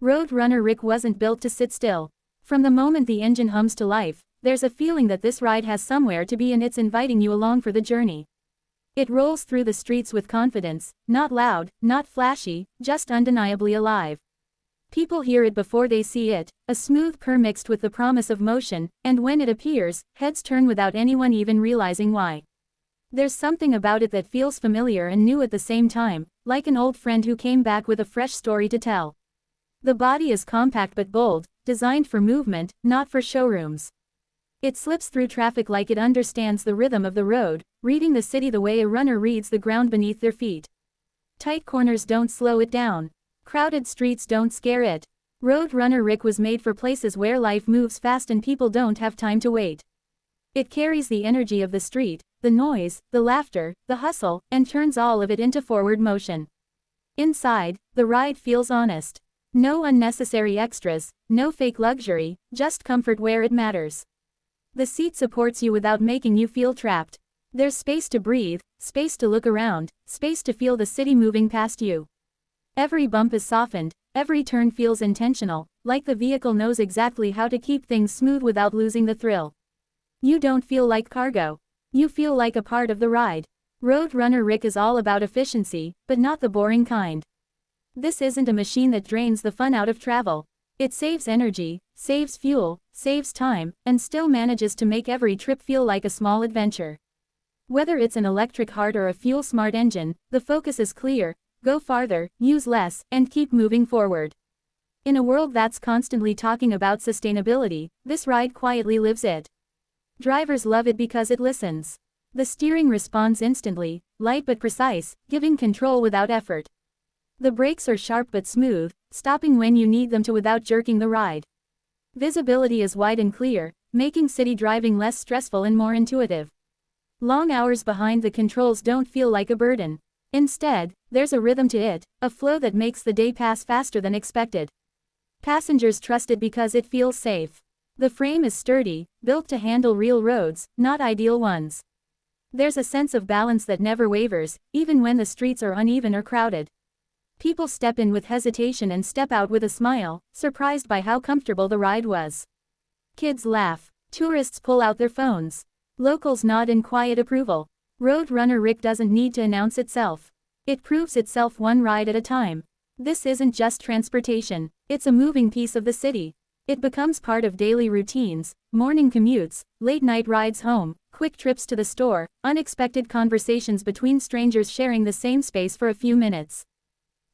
Roadrunner Rick wasn't built to sit still. From the moment the engine hums to life, there's a feeling that this ride has somewhere to be and it's inviting you along for the journey. It rolls through the streets with confidence, not loud, not flashy, just undeniably alive. People hear it before they see it, a smooth purr mixed with the promise of motion, and when it appears, heads turn without anyone even realizing why. There's something about it that feels familiar and new at the same time, like an old friend who came back with a fresh story to tell. The body is compact but bold, designed for movement, not for showrooms. It slips through traffic like it understands the rhythm of the road, reading the city the way a runner reads the ground beneath their feet. Tight corners don't slow it down. Crowded streets don't scare it. Roadrunner Rick was made for places where life moves fast and people don't have time to wait. It carries the energy of the street, the noise, the laughter, the hustle, and turns all of it into forward motion. Inside, the ride feels honest. No unnecessary extras, no fake luxury, just comfort where it matters. The seat supports you without making you feel trapped. There's space to breathe, space to look around, space to feel the city moving past you. Every bump is softened, every turn feels intentional, like the vehicle knows exactly how to keep things smooth without losing the thrill. You don't feel like cargo. You feel like a part of the ride. Roadrunner Rick is all about efficiency, but not the boring kind. This isn't a machine that drains the fun out of travel. It saves energy, saves fuel, saves time, and still manages to make every trip feel like a small adventure. Whether it's an electric heart or a fuel-smart engine, the focus is clear: go farther, use less, and keep moving forward. In a world that's constantly talking about sustainability, this ride quietly lives it. Drivers love it because it listens. The steering responds instantly, light but precise, giving control without effort. The brakes are sharp but smooth, stopping when you need them to without jerking the ride. Visibility is wide and clear, making city driving less stressful and more intuitive. Long hours behind the controls don't feel like a burden. Instead, there's a rhythm to it, a flow that makes the day pass faster than expected. Passengers trust it because it feels safe. The frame is sturdy, built to handle real roads, not ideal ones. There's a sense of balance that never wavers, even when the streets are uneven or crowded. People step in with hesitation and step out with a smile, surprised by how comfortable the ride was. Kids laugh. Tourists pull out their phones. Locals nod in quiet approval. Roadrunner Rick doesn't need to announce itself. It proves itself one ride at a time. This isn't just transportation, it's a moving piece of the city. It becomes part of daily routines: morning commutes, late-night rides home, quick trips to the store, unexpected conversations between strangers sharing the same space for a few minutes.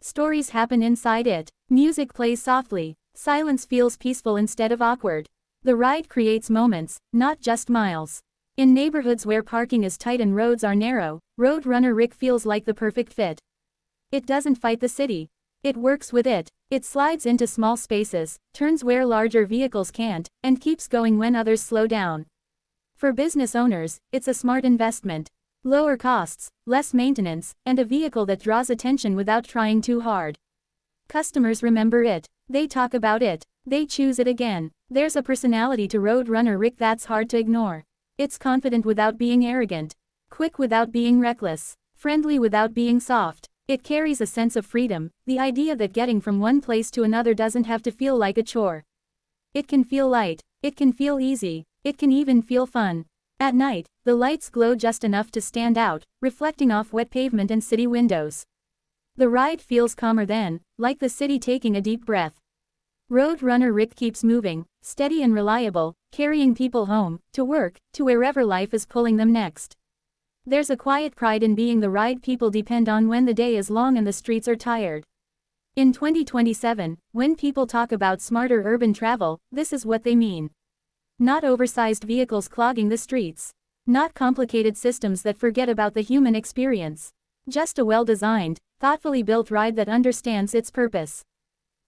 Stories happen inside it. Music plays softly. Silence feels peaceful instead of awkward. The ride creates moments, not just miles. In neighborhoods where parking is tight and roads are narrow, Roadrunner Rick feels like the perfect fit. It doesn't fight the city. It works with it. It slides into small spaces, turns where larger vehicles can't, and keeps going when others slow down. For business owners, it's a smart investment. Lower costs, less maintenance, and a vehicle that draws attention without trying too hard. Customers remember it. They talk about it. They choose it again. There's a personality to Roadrunner Rick that's hard to ignore. It's confident without being arrogant. Quick without being reckless. Friendly without being soft. It carries a sense of freedom, the idea that getting from one place to another doesn't have to feel like a chore. It can feel light. It can feel easy. It can even feel fun. At night, the lights glow just enough to stand out, reflecting off wet pavement and city windows. The ride feels calmer then, like the city taking a deep breath. Roadrunner Rick keeps moving, steady and reliable, carrying people home, to work, to wherever life is pulling them next. There's a quiet pride in being the ride people depend on when the day is long and the streets are tired. In 2027, when people talk about smarter urban travel, this is what they mean. Not oversized vehicles clogging the streets. Not complicated systems that forget about the human experience. Just a well-designed, thoughtfully built ride that understands its purpose.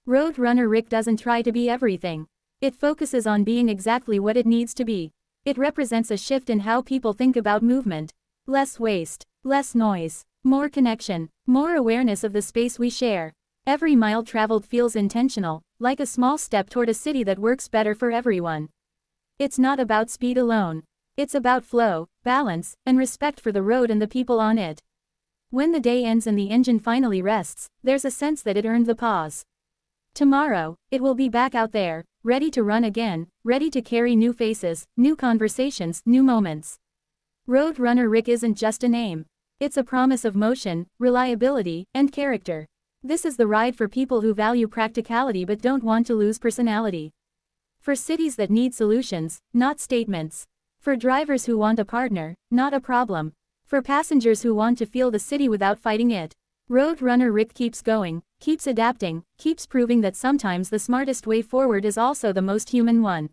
Roadrunner Rick doesn't try to be everything. It focuses on being exactly what it needs to be. It represents a shift in how people think about movement. Less waste, less noise, more connection, more awareness of the space we share. Every mile traveled feels intentional, like a small step toward a city that works better for everyone. It's not about speed alone. It's about flow, balance, and respect for the road and the people on it. When the day ends and the engine finally rests, there's a sense that it earned the pause. Tomorrow, it will be back out there, ready to run again, ready to carry new faces, new conversations, new moments. Road Runner Rick isn't just a name. It's a promise of motion, reliability, and character. This is the ride for people who value practicality but don't want to lose personality. For cities that need solutions, not statements. For drivers who want a partner, not a problem. For passengers who want to feel the city without fighting it. Road Runner Rick keeps going, keeps adapting, keeps proving that sometimes the smartest way forward is also the most human one.